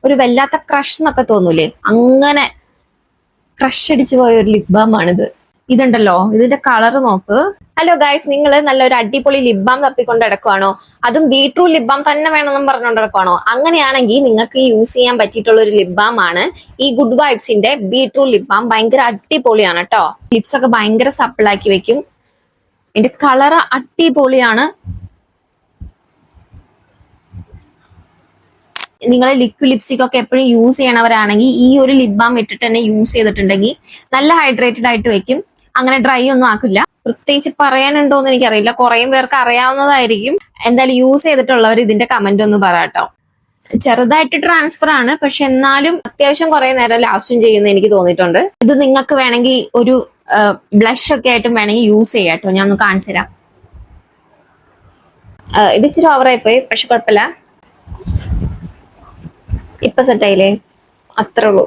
ഒരു വല്ലാത്ത ക്രഷ് എന്നൊക്കെ തോന്നൂലേ, അങ്ങനെ ക്രഷ് അടിച്ചു പോയ ഒരു ലിപ് ബാം ആണിത്. ഇതുണ്ടല്ലോ, ഇതിന്റെ കളർ നോക്ക്. ഹലോ ഗൈസ്, നിങ്ങൾ നല്ലൊരു അടിപൊളി ലിപ് ബാം തപ്പിക്കൊണ്ട് കിടക്കുവാണോ? അതും ബീട്രൂട്ട് ലിപ് ബാം തന്നെ വേണമെന്നും പറഞ്ഞുകൊണ്ട് കിടക്കുവാണോ? അങ്ങനെയാണെങ്കിൽ നിങ്ങൾക്ക് യൂസ് ചെയ്യാൻ പറ്റിയിട്ടുള്ള ഒരു ലിപ് ബാം ആണ് ഈ ഗുഡ് വൈബ്സിന്റെ ബീട്രൂട്ട് ലിപ് ബാം. ഭയങ്കര അടിപൊളിയാണ് കേട്ടോ. ലിപ്സ് ഒക്കെ ഭയങ്കര സപ്പിളാക്കി വെക്കും. ഇതിന്റെ കളർ അടിപൊളിയാണ്. നിങ്ങൾ ലിക്വിഡ് ലിപ്സ്റ്റിക് ഒക്കെ എപ്പോഴും യൂസ് ചെയ്യണവരാണെങ്കിൽ ഈ ഒരു ലിപ് ബാം ഇട്ടിട്ട് തന്നെ യൂസ് ചെയ്തിട്ടുണ്ടെങ്കിൽ നല്ല ഹൈഡ്രേറ്റഡ് ആയിട്ട് വെക്കും. അങ്ങനെ ഡ്രൈ ഒന്നും ആക്കില്ല. പ്രത്യേകിച്ച് പറയാനുണ്ടോ എന്ന് എനിക്കറിയില്ല, കുറെ പേർക്ക് അറിയാവുന്നതായിരിക്കും. എന്തായാലും യൂസ് ചെയ്തിട്ടുള്ളവർ ഇതിന്റെ കമന്റ് ഒന്ന് പറയാട്ടോ. ചെറുതായിട്ട് ട്രാൻസ്ഫർ ആണ്, പക്ഷെ എന്നാലും അത്യാവശ്യം കുറെ നേരം ലാസ്റ്റും ചെയ്യുന്ന എനിക്ക് തോന്നിയിട്ടുണ്ട്. ഇത് നിങ്ങൾക്ക് വേണമെങ്കിൽ ഒരു ബ്ലഷ് ഒക്കെ ആയിട്ടും വേണമെങ്കിൽ യൂസ് ചെയ്യാട്ടോ. ഞാൻ ഒന്ന് കാണിച്ചു തരാം. ഇത് ഇച്ചിരി ഓവറായി പോയി, പക്ഷെ കുഴപ്പമില്ല. ഇപ്പൊ സെറ്റായില്ലേ? അത്രേ ഉള്ളൂ.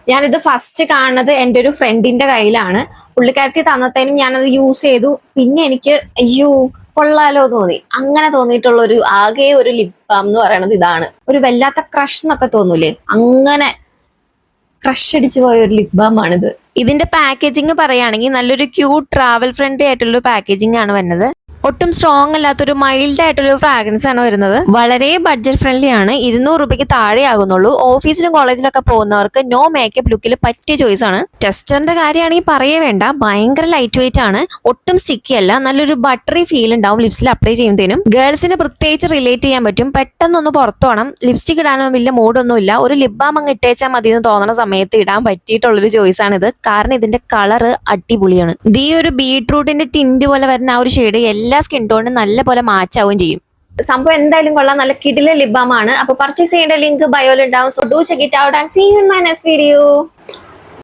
ഞാനിത് ഫസ്റ്റ് കാണുന്നത് എൻ്റെ ഒരു ഫ്രണ്ടിന്റെ കയ്യിലാണ്. പുള്ളിക്കാരത്തി തന്നത്തേനും ഞാനത് യൂസ് ചെയ്തു. പിന്നെ എനിക്ക് അയ്യോ കൊള്ളാലോ തോന്നി. അങ്ങനെ തോന്നിയിട്ടുള്ള ഒരു ആകെ ഒരു ലിപ് ബാം എന്ന് പറയുന്നത് ഇതാണ്. ഒരു വല്ലാത്ത ക്രഷ് എന്നൊക്കെ തോന്നൂലേ, അങ്ങനെ ക്രഷ് അടിച്ചു പോയ ഒരു ലിപ് ബാം ആണിത്. ഇതിന്റെ പാക്കേജിങ് പറയുകയാണെങ്കിൽ നല്ലൊരു ക്യൂട്ട് ട്രാവൽ ഫ്രണ്ട്ലി ആയിട്ടുള്ള പാക്കേജിംഗ് ആണ് വരുന്നത്. ഒട്ടും സ്ട്രോങ് അല്ലാത്തൊരു മൈൽഡ് ആയിട്ടുള്ള ഫ്രാഗ്രൻസ് ആണ് വരുന്നത്. വളരെ ബഡ്ജറ്റ് ഫ്രണ്ട്ലി ആണ്. 200 രൂപയ്ക്ക് താഴെ ആകുന്നുള്ളൂ. ഓഫീസിലും കോളേജിലൊക്കെ പോകുന്നവർക്ക് നോ മേക്കപ്പ് ലുക്കിൽ പറ്റിയ ചോയ്സ് ആണ്. ടെസ്റ്ററിന്റെ കാര്യമാണെങ്കിൽ പറയേ വേണ്ട, ഭയങ്കര ലൈറ്റ് വെയിറ്റ് ആണ്. ഒട്ടും സ്റ്റിക്കി അല്ല. നല്ലൊരു ബട്ടറി ഫീൽ ഉണ്ടാവും ലിപ്സിൽ അപ്ലൈ ചെയ്യുന്നതിനും. ഗേൾസിന് പ്രത്യേകിച്ച് റിലേറ്റ് ചെയ്യാൻ പറ്റും. പെട്ടെന്നൊന്ന് പുറത്തു പോകണം, ലിപ്സ്റ്റിക് ഇടാനോ വലിയ മൂഡൊന്നും ഇല്ല, ഒരു ലിപ് ബാം അങ്ങ് ഇട്ടേച്ചാൽ മതി എന്ന് തോന്നുന്ന സമയത്ത് ഇടാൻ പറ്റിയിട്ടുള്ളൊരു ചോയ്സ് ആണ് ഇത്. കാരണം ഇതിന്റെ കളർ അടിപൊളിയാണ്. ഈ ഒരു ബീട്രൂട്ടിന്റെ ടിന്റ് പോലെ വരുന്ന ആ ഒരു ഷെയ്ഡ് എല്ലാ സ്കിൻ ടോണിനും നല്ല പോലെ മാച്ച് ആവുകയും ചെയ്യും. സംഭവം എന്തായാലും കൊള്ളാം. നല്ല കിടിലൻ ലിപ് ബാം ആണ്. അപ്പൊ പർച്ചേസ് ചെയ്യേണ്ട ലിങ്ക് ബയോയിൽ ഉണ്ടാവും. So do check it out and see you in my next video.